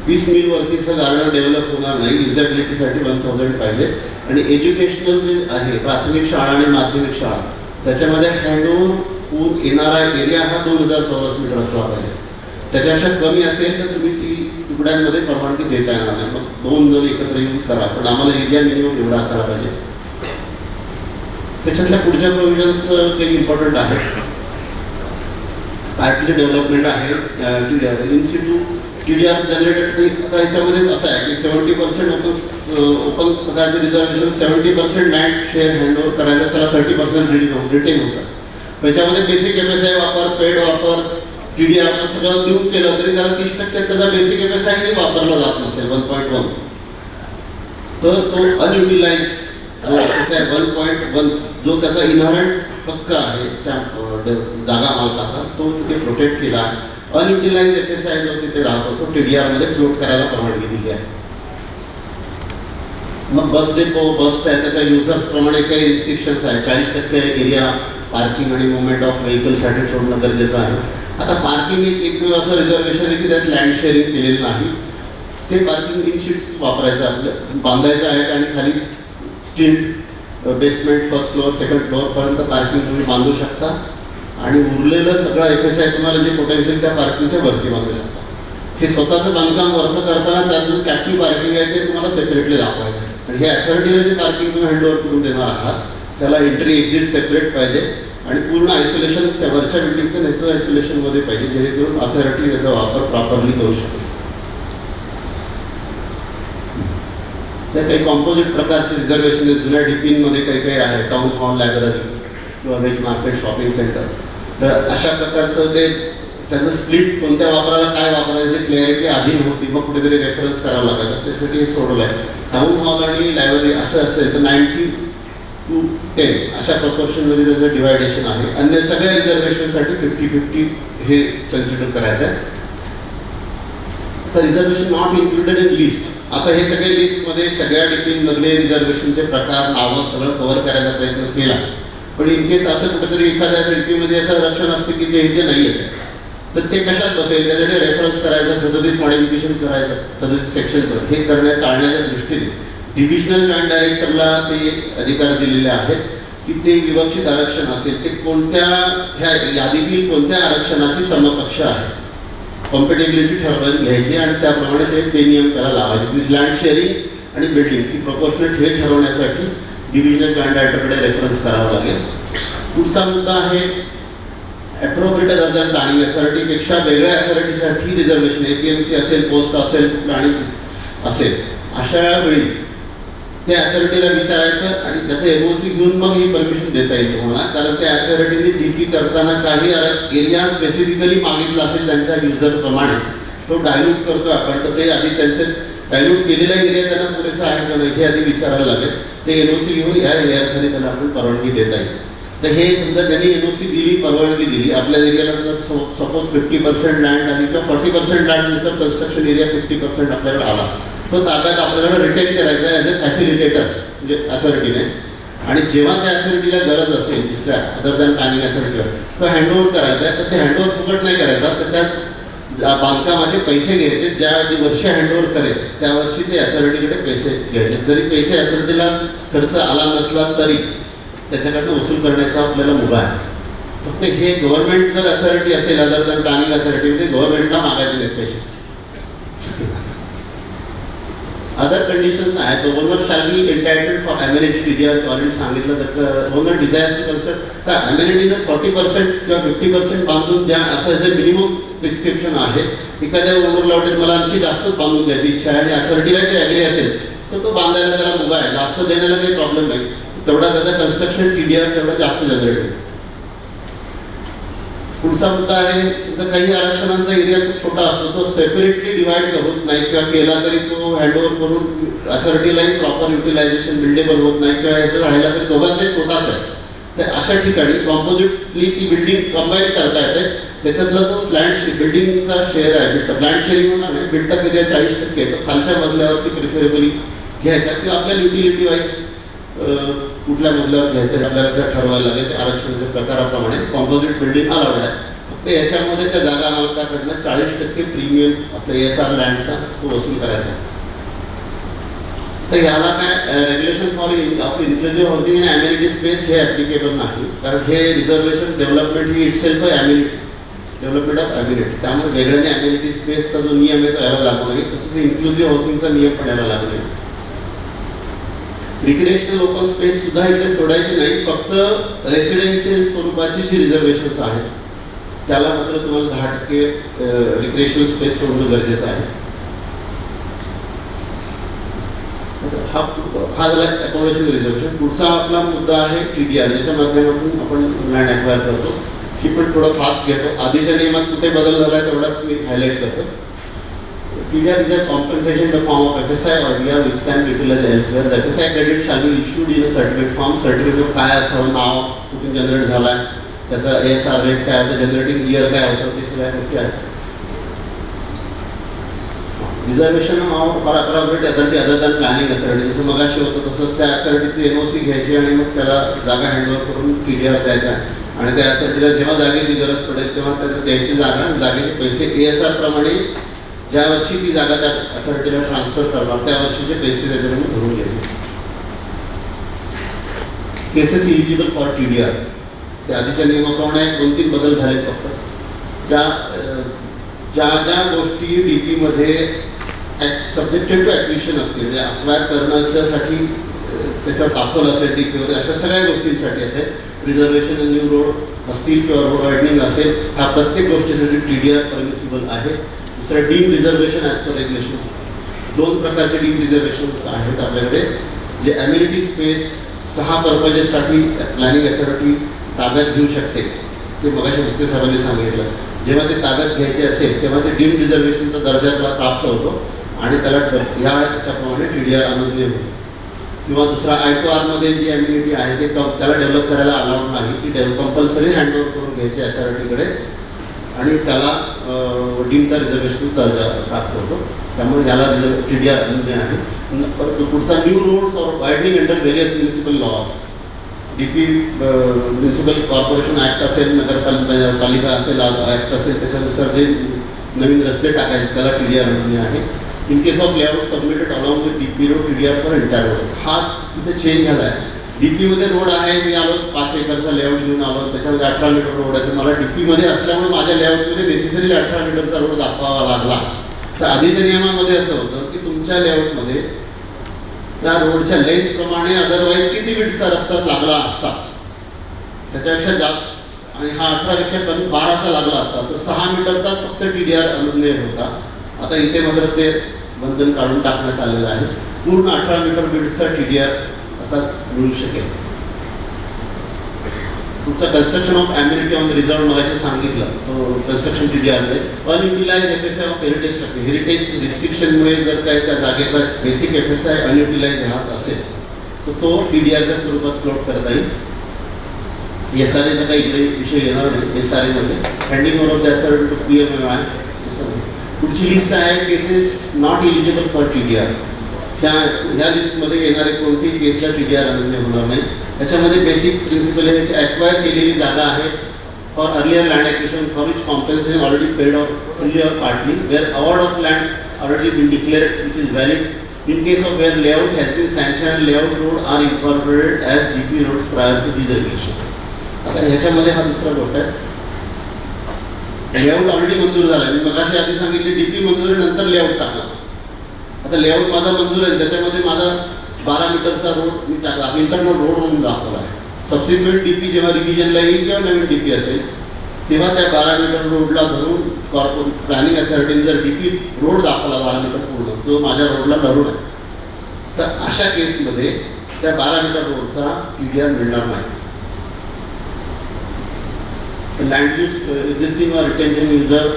20 मीलवरतीचं गार्डन डेव्हलप होणार नाही, युजेबिलिटीसाठी 1000 पाहिजे. आणि एज्युकेशनल जे आहे प्राथमिक शाळा आणि माध्यमिक शाळा त्याच्यामध्ये हँडओव्हर होऊन येणारा एरिया हा 2000 चौरस मीटर असला पाहिजे. त्याच्यापेक्षा कमी असेल तर तुम्ही ती तुकड्यांमध्ये परवानगी देता येणार नाही. मग 2 जण एकत्र येऊन करा, पण आम्हाला एरिया मिनिमम एवढा असायला पाहिजे. त्याच्यातल्या पुढच्या प्रोव्हिजन्स काही इम्पॉर्टंट आहेत. पार्टली डेव्हलपमेंट आहे, इन्स्टिट्यूट TDR जनरेटेड. आता याच्यामध्ये असं आहे की 70% ओपन प्रकारचे रिझर्वेशन 70% लँड शेअर हँडओव्हर करायचं, त्याला 30% रिटेन होतं. त्याच्यामध्ये बेसिक FSI वापर, पेड वापर, TDR सगळं देऊन केलं तरी त्याला 30% त्याचा बेसिक FSI वापरला जात नसेल 1.1, तर तो अनयुटिलाइज जो FSI 1.1 जो त्याचा इनहरंट हक्क आहे त्या जागा मालकाचा तो तिथे प्रोटेक्ट केला आहे. अनयुटिलाइज FSI जो तिथे राहतो तो TDR मध्ये फ्लोट करायला परवानगी दिली आहे. मग बस डेपो बस स्टँड त्याच्या युजर्स प्रमाणे काही रिस्ट्रिक्शन्स आहे. 40% एरिया पार्किंग आणि मुवमेंट ऑफ व्हेकलसाठी सोडणं गरजेचं आहे. आता पार्किंग एकमेव असं रिझर्वेशन आहे की त्यात लँड शेअरिंग केलेलं नाही. ते पार्किंग इनशीट्स वापरायचं आपलं बांधायचं आहे आणि खाली stilt basement first floor second फ्लोअरपर्यंत पार्किंग तुम्ही बांधू शकता आणि उरलेलं सगळं FSI तुम्हाला जे पोटेन्शियल त्या पार्किंगच्या वरती बांधू शकता. हे स्वतःचं बांधकाम वरचं करताना त्याचं कॅप्टिव्ह पार्किंग आहे ते तुम्हाला सेपरेटली दाखवायचं. आणि हे अथॉरिटीला जे पार्किंग तुम्ही हँडओव्हर करून देणार आहात त्याला एंट्री एक्झिट सेपरेट पाहिजे आणि पूर्ण आयसोलेशन त्या वरच्या बिल्डिंगचं ह्याचं आयसोलेशनमध्ये पाहिजे, जेणेकरून अथॉरिटी याचा वापर प्रॉपरली करू शकेल. त्या काही कॉम्पोजिट प्रकारचे रिझर्वेशन जुन्या DPमध्ये काही आहे, टाउन हॉल, लायब्ररी किंवा वेज मार्केट, शॉपिंग सेंटर. तर अशा प्रकारचं ते त्याचं स्प्लिट कोणत्या वापराला काय वापरायची क्लॅरिटी आधी नव्हती, मग कुठेतरी रेफरन्स करावं लागायचं. त्यासाठी हे सोडवलं आहे. टाउन हॉल आणि लायब्ररी असं असतं तर 90-10 अशा प्रपोर्शनमध्ये त्याचं डिवायडेशन आहे. अन्य सगळ्या रिझर्वेशनसाठी 50-50 हे कन्सिडर करायचं आहे. आता reservation not included in list. आता हे सगळे लिस्टमध्ये सगळ्या DPमधले रिझर्वेशनचे प्रकार नावं सगळं कव्हर करायचा प्रयत्न केला, पण इन केस असं कुठेतरी एखाद्या DPमध्ये असं रक्षण असते की जे इथे नाही आहे तर ते कशात बसेल, त्यासाठी रेफरन्स करायचं, 37 मॉडिफिकेशन करायचं, 37 सेक्शनचं. हे टाळण्याच्या दृष्टीने डिव्हिजनल जॉईंट डायरेक्टरला ते अधिकार दिलेले आहेत की ते विवक्षित आरक्षण असेल ते कोणत्या ह्या यादीतील कोणत्या आरक्षणाशी समकक्ष आहे, कॉम्पेटेबिलिटी ठरवून घ्यायची आणि त्याप्रमाणे ते नियम त्याला लावायचे. लँड शेअरिंग आणि बिल्डिंग ही प्रपोर्शनेट हे ठरवण्यासाठी डिव्हिजनल जॉईंट डायरेक्टरकडे रेफरन्स करावा लागेल. पुढचा मुद्दा आहे ॲप्रोप्रिएट अर्जंट प्लॅनिंग अथॉरिटीपेक्षा वेगळ्या अथॉरिटीसाठी रिझर्वेशन, APMC असेल, पोस्ट असेल, प्लॅनिंग असेल, अशा वेळी त्या अथॉरिटीला विचारायचं आणि त्याचं NOC घेऊन मग ही परमिशन देता येईल तुम्हाला. कारण त्या अथॉरिटीने DP करताना काही एरिया स्पेसिफिकली मागितला असेल त्यांच्या युजरप्रमाणे, तो डायल्यूट करतो आपण, तर ते आधी त्यांचे डायल्यूट केलेला एरिया त्यांना पुरेसा आहे का नाही हे आधी विचारायला लागेल. ते NOC घेऊन या एरियाखाली त्यांना आपण परवानगी देता येईल. तर हे समजा त्यांनी NOC दिली, परवानगी दिली, आपल्या एरियाला जर सपोज 50% लँड आली किंवा 40% लँडचा कन्स्ट्रक्शन एरिया 50% आपल्याकडे आला, तो ताब्यात आपल्याकडे रिटेन करायचा आहे ॲज अ फॅसिलिटेटर म्हणजे अथॉरिटीने. आणि जेव्हा त्या अथॉरिटीला गरज असेल दुसऱ्या अदर दॅन प्लॅनिंग अथॉरिटीला तो हँडओव्हर करायचा आहे, तर ते हँडओव्हर फुकट नाही करायचा, तर त्याच बांधकामाचे पैसे घ्यायचे. ज्या वर्षी हँडओव्हर करेल त्या वर्षी ते अथॉरिटीकडे पैसे घ्यायचे. जरी पैसे अथॉरिटीला खर्च आला नसला तरी त्याच्याकडनं वसूल करण्याचा आपल्याला मुभा आहे. फक्त हे गव्हर्नमेंट जर अथॉरिटी असेल अदर दॅन प्लॅनिंग अथॉरिटी, म्हणजे गव्हर्नमेंटला मागायचे नाहीत पैसे. अदर कंडिशन्स आहेत. The owner shall be entitled for amenity TDR already सांगितलं तर ओनर डिझायर्स टू कन्स्ट्रक्ट तर अम्युनिटी जर 40% किंवा 50% बांधून द्या असं जे मिनिमम प्रिस्क्रिप्शन आहे. एखाद्या ओनरला वाटेल मला आणखी जास्तच बांधून द्यायची इच्छा आहे आणि अथॉरिटीला जे ॲग्री असेल तर तो बांधायला त्याला मुभा आहे. जास्त देण्याला काही प्रॉब्लेम नाही. तेवढा त्याचा कन्स्ट्रक्शन TDR तेवढा जास्त जनरेट होईल. पुढचा मुद्दा आहे समजा काही आरक्षणांचा एरिया खूप छोटा असतो तो सेपरेटली डिवाइड होत नाही किंवा केला तरी तो हँडओव्हर करून अथॉरिटीलाही प्रॉपर युटिलायझेशन बिल्डेबल होत नाही किंवा याचं राहिला तरी दोघांचाही तोटाच आहे. तर अशा ठिकाणी कॉम्पोजिटली ती बिल्डिंग कंबाईन करता येते. त्याच्यातला जो लँड बिल्डिंगचा शेअर आहे लँड शेअरिंग होणार नाही. बिल्टअप एरिया 40% आहे. तर खालच्या मजल्यावरती प्रिफरेबली घ्यायचा किंवा आपल्या युटिलिटी वाईज कुठल्या मजल्यावर घ्यायचं आपल्याला ठरवायला लागेल. ते आरक्षणाच्या प्रकाराप्रमाणे कॉम्पोजिट बिल्डिंग अलाउड आहे. फक्त याच्यामध्ये त्या जागा मालकाकडनं 40% प्रीमियम आपल्या ASR लँडचा तो वसूल करायचा आहे. तर ह्याला काय regulation for of inclusive housing in immunity space हे ॲप्लिकेबल नाही. कारण हे रिझर्वेशन डेव्हलपमेंट ही इटसेल्फ आहे अम्युनिटी डेव्हलपमेंट ऑफ अम्युनिटी. त्यामुळे वेगळ्याने अम्युनिटी स्पेसचा जो नियम आहे तो याला लागू नाही. तसंच इन्क्लुझिव्ह हाऊसिंगचा नियम पण याला लागू नाही. रिक्रिएशनल ओपन स्पेस सुद्धा इकडे सोडायची नाही. फक्त रेसिडेन्शियल स्वरूपाची जी रिझर्वेशन्स आहेत त्याला मात्र तुम्हाला 10% रिक्रिएशनल स्पेस सोडणं गरजेचं आहे. हा झाला अकोमोडेशन रिझर्वेशन. पुढचा आपला मुद्दा आहे TDR ज्याच्या माध्यमातून आपण लँड ॲक्वायर करतो. ही पण थोडं फास्ट घेतो. आधीच्या नियमात कुठे बदल झाला आहे तेवढाच मी हायलाईट करतो. TDR is a compensation in the form of FSI or VR which can be utilized elsewhere. The FSI credit shall be issued in a certificate form. Certificate काय असावं, नाव कुठून जनरेट झाला आहे, त्याचा ASR रेट काय होतं, जनरेटिंग इयर काय होतं, ते सगळ्या गोष्टी आहेत. Reservation for appropriate authority other than planning authority जसं मगाशी होतं तसंच त्या अथॉरिटीची NOC घ्यायची आणि मग त्याला जागा हँडओव्हर करून TDR द्यायचा आणि त्या अथॉरिटीला जेव्हा जागेची गरज पडेल तेव्हा त्याला द्यायची जागा जागेचे पैसे ASR प्रमाणे ज्या वर्षी ती जागा त्या अथॉरिटीला ट्रान्सफर करणार त्या वर्षीचे पैसे त्याच्याकडून भरून घ्यायचे. केसेस इलिजिबल फॉर TDR त्या आधीच्या नियमाप्रमाणे 2-3 बदल झाले. फक्त ज्या गोष्टी DP सब्जेक्टेड टू ॲक्विशन असतील म्हणजे अक्वायर करण्यासाठी त्याच्यावर दाखवलं असेल DPवर अशा सगळ्या गोष्टींसाठी असेल. रिझर्वेशन न्यू रोड असतील किंवा रोड वायडनिंग असेल ह्या प्रत्येक गोष्टीसाठी TDR परमिसिबल आहे. दुसरं deem reservation as per regulation. 2 प्रकारचे डीम रिझर्वेशन्स आहेत आपल्याकडे जे अम्युनिटी स्पेस 6 पर्पजेससाठी प्लॅनिंग अथॉरिटी ताब्यात घेऊ शकते. ते मगाशी मुख्य साहेबांनी सांगितलं. जेव्हा ते ताब्यात घ्यायचे असेल तेव्हा ते डीम रिझर्वेशनचा दर्जा त्याला प्राप्त होतो आणि त्याला ह्याच्याप्रमाणे TDR अनुज्ञेय होतो. किंवा दुसरा I2R जी अम्युनिटी आहे ते त्याला डेव्हलप करायला अलाउड नाही. ती कंपल्सरी हँडओव्हर करून घ्यायची अथॉरिटीकडे आणि त्याला डीमचा रिझर्वेशन दर्जा प्राप्त होतो. त्यामुळे याला TDR अनुज्ञेय आहे. पुढचा new roads or widening under various municipal laws DP municipal corporation act असेल नगरपालिका असेल ॲक्ट असेल त्याच्यानुसार जे नवीन रस्ते टाकायचे त्याला TDR अनुज्ञेय आहे. In case of layout submitted along with DP road TDR for entire road. हा तिथे चेंज झाला आहे. DPमध्ये रोड आहे मी आलो 5 एकरचा लेआउट घेऊन आलो त्याच्यामध्ये 18 मीटर रोड आहे. तर मला DPमध्ये असल्यामुळे माझ्या लेआउटमध्ये नेसेसरी 18 मीटरचा रोड दाखवावा लागला. तर आधीच्या नियमामध्ये असं होतं की तुमच्या लेआउटमध्ये त्या रोडच्या लेंथप्रमाणे अदरवाईज किती मीटरचा रस्ता लागला असता त्याच्यापेक्षा जास्त आणि हा 18पेक्षा कमी 12चा लागला असता तर 6 मीटरचा फक्त TDR अनुज्ञेय होता. आता इथे मात्र ते बंधन काढून टाकण्यात आलेलं आहे. पूर्ण 18 मीटर बीड्सचा TDR आता मिळू शकेल. पुढचा construction of amenity on reserve मगाशी सांगितलं तो कन्स्ट्रक्शन TDR मध्ये unutilised FSI of heritage structure. Heritage रिस्ट्रिक्शनमुळे जर काही त्या जागेचा बेसिक FSI अनयुटिलाइज राहत असेल तर तो TDRच्या स्वरूपात फ्लोट करता येईल. SRAचा काही इकडे विषय येणार नाही. SRAमध्ये handing over of the authority to PMMI. पुढची लिस्ट आहे cases not eligible for TDR. ह्या लिस्टमध्ये येणारे कोणतीही केसला TDR अनुज्ञेय होणार नाही. त्याच्यामध्ये बेसिक प्रिन्सिपल आहे की ॲक्वायर केलेली जागा आहे for earlier land acquisition for which compensation already paid of fully or partly where award of land already been declared which is valid in case of where layout has been sanction layout road are incorporated as DP roads prior to reservation. आता ह्याच्यामध्ये हा दुसरा गोष्ट आहे. लेआउट ऑलरेडी मंजूर झाला आहे. मी मगाशी आधी सांगितले DP मंजुरीनंतर लेआउट टाकला आता लेआउट माझा मंजूर आहे, त्याच्यामध्ये माझा 12 मीटरचा रोड मी टाकला, इंटरनल रोड म्हणून दाखवला आहे. सबसिक्वेंट DP जेव्हा रिव्हिजनला येईल किंवा नवीन DP असेल तेव्हा त्या 12 मीटर रोडला धरून कॉर्पोरेट प्लॅनिंग अथॉरिटीने जर DP रोड दाखवला 12 मीटर पूर्ण, तो माझ्या रोडला धरून आहे, तर अशा केसमध्ये त्या 12 मीटर रोडचा TDR मिळणार नाही. लँड यूज एक्झिस्टिंग और retention user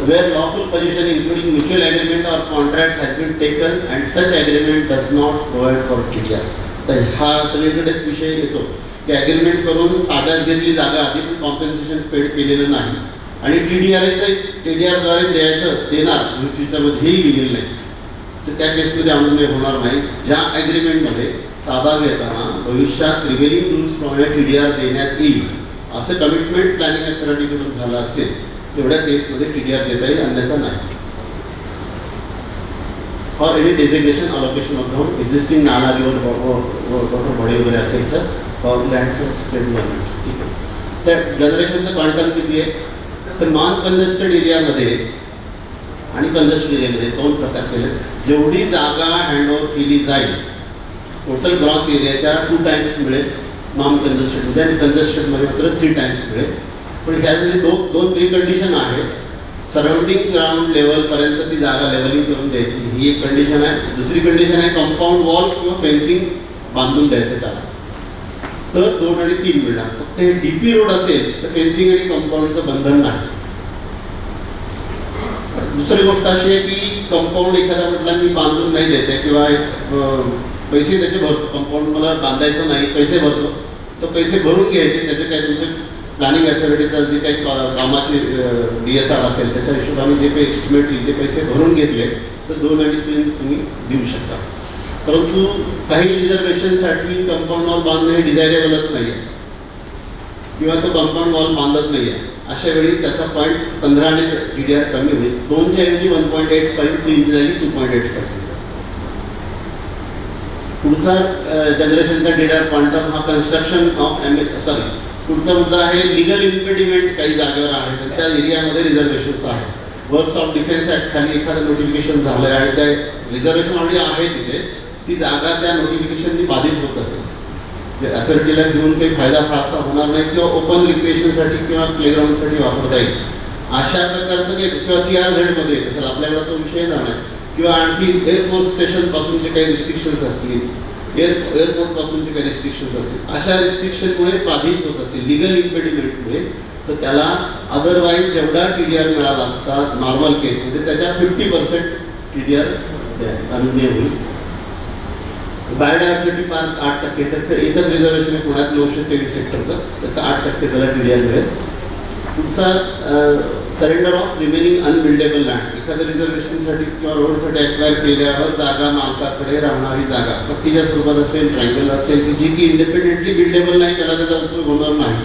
where lawful possession including mutual agreement or contract has been taken and such agreement does not provide for TDR. तर हा सगळीकडेच विषय येतो की ॲग्रीमेंट करून ताब्यात घेतली जागा आधी पण कॉम्पेन्सेशन पेड केलेलं नाही आणि TDRद्वारे देणार फ्युचरमध्ये हेही दिलेलं नाही, तर त्या केसमध्ये अमूल्य होणार नाही. ज्या ॲग्रीमेंटमध्ये ताबा घेताना भविष्यात प्रिव्हेलिंग रूल्सप्रमाणे TDR देण्यात येईल असं कमिटमेंट प्लॅनिंग अथॉरिटीकडून झालं असेल तेवढ्या केसमध्ये TDR देता येईल, अन्यथा नाही. और any designation allocation of zone existing नाला रिव्हर वॉटर बॉडी वगैरे असेल तर लँड्स स्प्रेड गव्हर्नमेंट. ठीक आहे. तर जनरेशनचं क्वांटम किती आहे, तर नॉन कंजेस्टेड एरियामध्ये आणि कंजेस्टेड एरियामध्ये 2 प्रकार केले. जेवढी जागा हँडओव्हर केली जाईल टोटल ग्रॉस एरियाच्या 2 टाइम्स मिळेल नॉन कंजेस्टेडमध्ये, आणि कंजेस्टेडमध्ये मात्र 3 टाइम्स मिळेल. पण ह्यासाठी दोन प्रिकंडिशन आहे. सराउंडिंग ग्राउंड लेवलपर्यंत ती जागा लेवलिंग करून द्यायची, ही एक कंडिशन आहे. दुसरी कंडिशन आहे कंपाऊंड वॉल किंवा फेन्सिंग बांधून द्यायचं त्याला, तर 2 आणि 3 मिळणार. फक्त हे DP रोड असेल तर फेन्सिंग आणि कंपाऊंडचं बंधन नाही. दुसरी गोष्ट अशी आहे की कंपाऊंड एखाद्या म्हटला मी बांधून नाही देते किंवा पैसे त्याचे भरतो, कंपाऊंड मला बांधायचं नाही, पैसे भरतो, तर पैसे भरून घ्यायचे. त्याचे काय तुमचे प्लॅनिंग अथॉरिटीचा जे काही कामाची DSR असेल त्याच्या हिशोबाने जे काही एस्टिमेट येईल ते पैसे भरून घेतले तर 2 आणि 3 तुम्ही देऊ शकता. परंतु काही रिझर्वेशनसाठी कंपाऊंड वॉल बांधणं हे डिझायरेबलच नाही आहे किंवा तो कंपाऊंड वॉल बांधत नाही आहे. अशा वेळी त्याचा पॉईंट 15 आणि TDR कमी होईल. 2च्या ऐवजी 1.85, 3ची जागी 2.85. पुढचा जनरेशनचा TDR क्वांटम हा कन्स्ट्रक्शन ऑफ पुढचा मुद्दा आहे लिगल इम्पेडिमेंट. काही जागेवर आहे तर त्या एरियामध्ये रिझर्वेशन्स आहेत. वर्क्स ऑफ डिफेन्स ॲक्ट खाली एखादं नोटिफिकेशन झालं आहे आणि त्या रिझर्वेशन ऑलरेडी आहे तिथे, ती जागा त्या नोटिफिकेशननी बाधित होत असेल, अथॉरिटीला घेऊन काही फायदा फारसा होणार नाही किंवा ओपन रिक्रिएशनसाठी किंवा प्लेग्राऊंडसाठी वापरता येईल अशा प्रकारचं काही, किंवा CRZ मध्ये तसं आपल्याकडे तो विषय येणार नाही, किंवा आणखी एअरफोर्स स्टेशनपासूनचे काही रिस्ट्रिक्शन्स असतील, एअरपोर्टपासूनचे काही रिस्ट्रिक्शन्स असतील, अशा रिस्ट्रिक्शनमुळे बाधित होत असेल लिगल इम्पेडिमेंटमुळे, तर त्याला अदरवाईज जेवढा TDR मिळाला असता नॉर्मल केसमध्ये त्याच्या 50% TDR अनुज्ञेय होईल. बायोडायव्हर्सिटी पार्क 8%, तर एकच रिझर्वेशन आहे पुण्यात 923 हेक्टरचं, त्याचं 8% त्याला TDR मिळेल. पुढचा सरेंडर ऑफ रिमेनिंग अनबिल्डेबल लँड. एखाद्या रिझर्वेशनसाठी किंवा रोडसाठी ॲक्वायर केल्यावर जागा मालकाकडे राहणारी जागा पट्टीच्या स्वरूपात असेल, ट्रायंगल असेल, ती जी की इंडिपेंडेंटली बिल्डेबल नाही त्याला त्याचा उपयोग होणार नाही,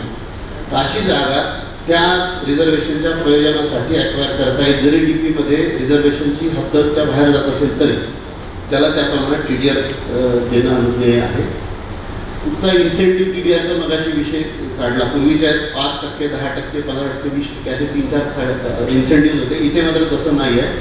तर अशी जागा त्याच रिझर्वेशनच्या प्रयोजनासाठी ॲक्वायर करता येईल. जरी DPमध्ये रिझर्वेशनची हद्दच्या बाहेर जात असेल तरी त्याला त्याप्रमाणे TDR देणं अनुज्ञेय आहे. पुढचा इन्सेंटिव्ह TDRचा मगाशी विषय काढला. पूर्वीच्या 5%, 10%, 15%, 20% असे 3-4 इन्सेंटिव्ह होते. इथे मात्र तसं नाही आहे.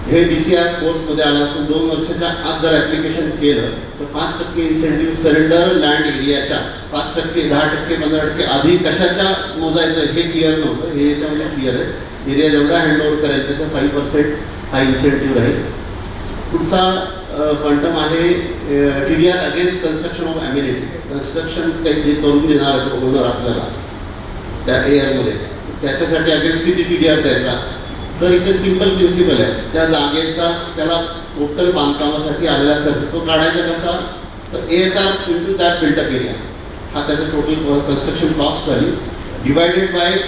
हे DCR कोर्समध्ये आलं असून 2 वर्षाच्या आत जर ॲप्लिकेशन केलं तर 5% इन्सेंटिव्ह सरेंडर लँड एरियाच्या 5%, 10%, 15% आधी कशाच्या मोजायचं हे क्लिअर नव्हतं, हे याच्यामध्ये क्लिअर आहे. एरिया जेवढा हँडओव्हर करेल त्याचा 5% हा इन्सेंटिव्ह राहील. पुढचा क्वांटम आहे TDR against construction of amenity. Construction काही जे करून देणार ओनर आपल्याला त्या एरियामध्ये, त्याच्यासाठी अगेन्स्ट किती TDR द्यायचा, तर इथे सिम्पल प्रिन्सिपल आहे. त्या जागेचा त्याला टोटल बांधकामासाठी आलेला खर्च तो काढायचा कसा, तर ASR into that built up area हा त्याचा टोटल कन्स्ट्रक्शन कॉस्ट झाली, डिवायडेड बाय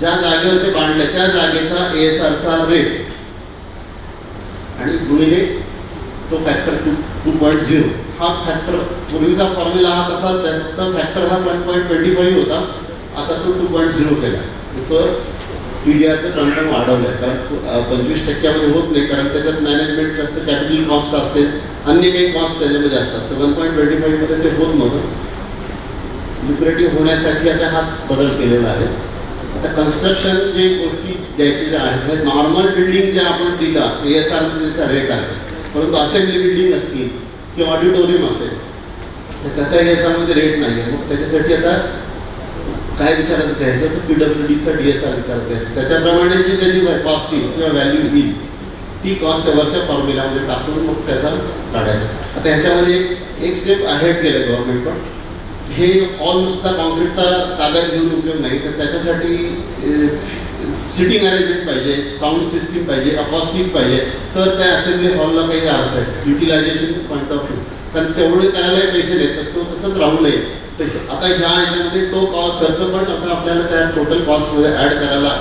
ज्या जागेवर ते बांधलं त्या जागेचा ASRचा रेट आणि गुणिले तो फॅक्टर 2.0. हा फॅक्टर पूर्वीचा फॉर्म्युला हा तसाच आहे, फक्त फॅक्टर हा 1.25 होता, आता तो 2.0 केला. तो TDRचं क्वांटम वाढवलं आहे, कारण 25% होत नाही, कारण त्याच्यात मॅनेजमेंट जास्त, कॅपिटल कॉस्ट असते, अन्य काही कॉस्ट त्याच्यामध्ये असतात. तर 1.25 ते होत नव्हतं. लुक्रेटिव्ह होण्यासाठी आता हा बदल केलेला आहे. आता कन्स्ट्रक्शन जे गोष्टी द्यायचे ज्या आहेत नॉर्मल बिल्डिंग ज्या आपण दिला ASR रेट आहे, परंतु असेंब्ली बिल्डिंग असतील किंवा ऑडिटोरियम असेल तर त्याचा ASR रेट नाही आहे. मग त्याच्यासाठी आता काय विचारायचं घ्यायचं तर PWDचा DSR विचारात घ्यायचं, त्याच्याप्रमाणे जी त्याची कॉस्टिंग किंवा व्हॅल्यू येईल ती कॉस्ट वरच्या फॉर्म्युलामध्ये टाकून मग त्याचा काढायचा. आता ह्याच्यामध्ये एक स्टेप अहेड केलं गव्हर्नमेंट, पण हे हॉल नुसता कॉन्क्रीटचा ताब्यात घेऊन उपयोग नाही, तर त्याच्यासाठी सिटिंग अरेंजमेंट पाहिजे, साऊंड सिस्टीम पाहिजे, अकॉस्टिक पाहिजे, तर त्या असेंब्ली हॉलला काही अर्थ आहे युटिलायझेशन पॉईंट ऑफ व्ह्यू. कारण तेवढे करायला पैसे देतात, तो तसंच राहू नये. आता ह्या ह्याच्यामध्ये तो खर्च पण आता आपल्याला त्या टोटल कॉस्टमध्ये ॲड करायला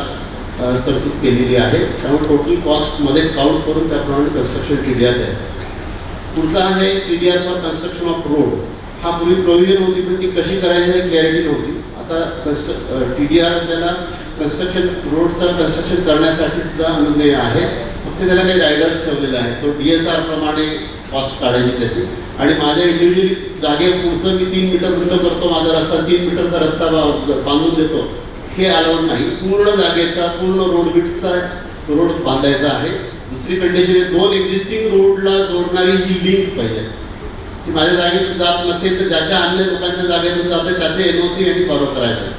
तरतूद केलेली आहे. त्यामुळे टोटल कॉस्टमध्ये काउंट करून त्याप्रमाणे कन्स्ट्रक्शन TDR द्यायचं. पुढचा आहे TDR for construction of road. हा पूर्वी प्रोव्हिजन होती, पण ती कशी करायची हे क्लॅरिटी नव्हती. आता TDR आपल्याला कन्स्ट्रक्शन रोडचं कन्स्ट्रक्शन करण्यासाठी सुद्धा अनुज्ञेय आहे. फक्त त्याला काही रायडर्स ठेवलेले आहेत. तो DSR प्रमाणे कॉस्ट काढायची त्याची. आणि माझ्या इंडिव्हिज्युअली जागे पुढचं मी 3 मीटर रुंद करतो, माझा रस्ता 3 मीटरचा रस्ता बांधून देतो, हे अलाउड नाही. पूर्ण जागेचा पूर्ण रोड विड्थचा रोड बांधायचा आहे. दुसरी कंडिशन 2 एक्झिस्टिंग रोडला जोडणारी ही लिंक पाहिजे. ती माझ्या जागेतून जात नसेल तर ज्याच्या अन्य लोकांच्या जागेतून जाते त्याचे NOC यांनी फॉलो करायचं.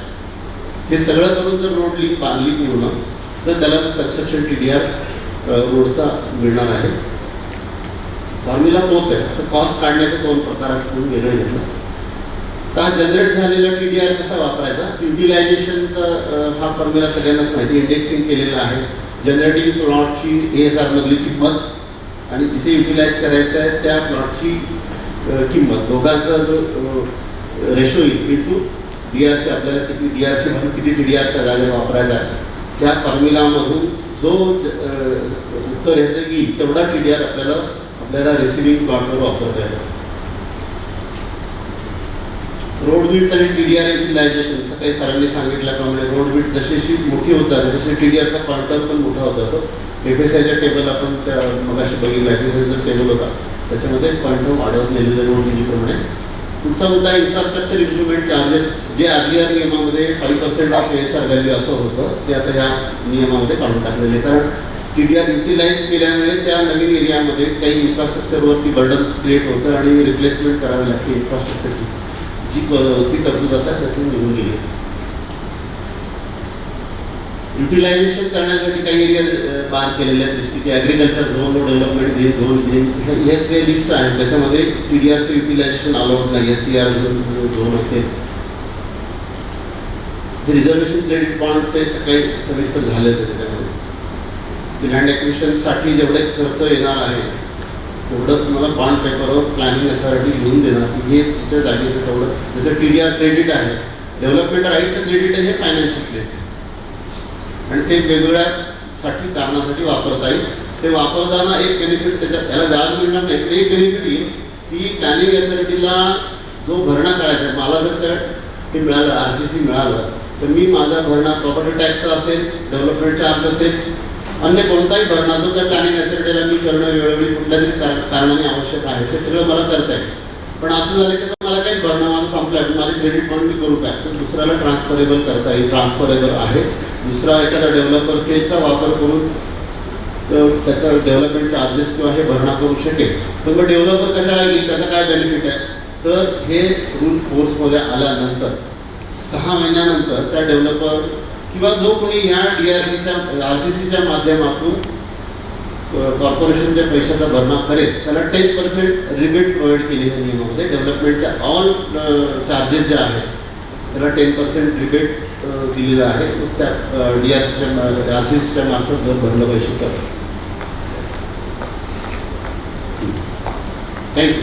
हे सगळं करून जर रोड लिंक बांधली पूर्ण तर त्याला कन्स्ट्रक्शन TDR रोडचा मिळणार आहे. फॉर्म्युला तोच आहे. आता कॉस्ट काढण्याचे 2 प्रकारातून वेगळं घेतलं. का जनरेट झालेला TDR कसा वापरायचा, युटिलायझेशनचा हा फॉर्म्युला सगळ्यांनाच माहिती, इंडेक्सिंग केलेला आहे. जनरेटिंग प्लॉटची ASR मधली किंमत आणि तिथे युटिलाइज करायचं आहे त्या प्लॉटची किंमत, दोघांचा जो रेशो येईल इंटू DRC, आपल्याला किती DRC म्हणून किती TDRच्या जागेला वापरायचा आहे, त्या फॉर्म्युलामधून जो उत्तर ह्याचं येईल तेवढा TDR आपल्याला रिसिव्हिंग प्लॉटवर वापरता येईल. रोड विड्थ आणि TDR युटिलायझेशन सकाळी सरांनी सांगितल्याप्रमाणे रोड विड्थ जशी मोठी होत जाते तसे TDRचा क्वांटम पण मोठा होत जातो. FSIच्या टेबल आपण त्या मगाशी बघितला, FSIचा टेबल होता त्याच्यामध्ये क्वांटम वाढवत नेलेले रोड विड्थप्रमाणे. पुढचा मुद्दा इन्फ्रास्ट्रक्चर इम्प्रुव्हमेंट चार्जेस, जे आधीच्या नियमामध्ये 5% ऑफ ASR व्हॅल्यू असं होतं ते आता ह्या नियमामध्ये काढून टाकलेले. कारण TDR युटिलाइज केल्यामुळे त्या नवीन एरियामध्ये काही इन्फ्रास्ट्रक्चरवरती बर्डन क्रिएट होतं आणि रिप्लेसमेंट करावी लागते इन्फ्रास्ट्रक्चरची, जी ती तरतूद आता त्यातून निघून गेली. युटिलायझेशन करण्यासाठी काही एरिया बार केलेले आहेत district agriculture zone, development green zone, green हे सगळे लिस्ट आहेत. त्याच्यामध्ये TDRचं युटिलायझेशन अलाउड नाही. SCR झोन असेल, हे रिझर्वेशन क्रेडिट बॉन्ड ते सकाळी सविस्तर झाले होते. त्याच्यामध्ये लँड ॲक्विजिशनसाठी जेवढे खर्च येणार आहे तेवढं तुम्हाला बॉन्ड पेपरवर प्लॅनिंग अथॉरिटी लिहून देणार की हे तुमच्या जागेचं तेवढं. जसं TDR क्रेडिट आहे, डेव्हलपमेंट राईटचं क्रेडिट आहे, हे फायनान्शियल क्रेडिट आणि ते वेगवेगळ्यासाठी कारणासाठी वापरता येईल. ते वापरताना एक बेनिफिट त्याच्यात, याला व्याज मिळणार नाही, पण एक बेनिफिट येईल की प्लॅनिंग अथॉरिटीला जो भरणा करायचा आहे, मला जर त्या ते मिळालं RCC मिळालं तर मी माझा भरणा प्रॉपर्टी टॅक्सचा असेल, डेव्हलपमेंट चार्ज असेल, अन्य कोणताही भरणा जो त्या प्लॅनिंग अथॉरिटीला मी करणं वेळोवेळी कुठल्या तरी कारणाने आवश्यक आहे ते सगळं मला करता येईल. पण असं झालं की मला काहीच भरणं माझं संपलं आहे, माझे क्रेडिट बॉन्ड मी करू काय, तर दुसऱ्याला ट्रान्सफरेबल करता येईल. ट्रान्सफरेबल आहे. दुसरा एखादा डेव्हलपर त्याचा वापर करून त्याचा डेव्हलपमेंट चार्जेस किंवा हे भरणा करू शकेल. पण मग डेव्हलपर कशाला येईल, त्याचा काय बेनिफिट आहे, तर हे रूल फोर्समध्ये आल्यानंतर 6 महिन्यानंतर त्या डेव्हलपर किंवा जो कोणी ह्या DRCच्या RCCच्या माध्यमातून कॉर्पोरेशनच्या पैशाचा भरणा करेल त्याला 10% रिबेट प्रोव्हाइड केली आहे नियमामध्ये. डेव्हलपमेंटच्या ऑल चार्जेस जे आहेत त्याला 10% रिबेट दिलेलं आहे. त्या RCCच्या मार्फत घर भरलं पैसे करतात. थँक्यू.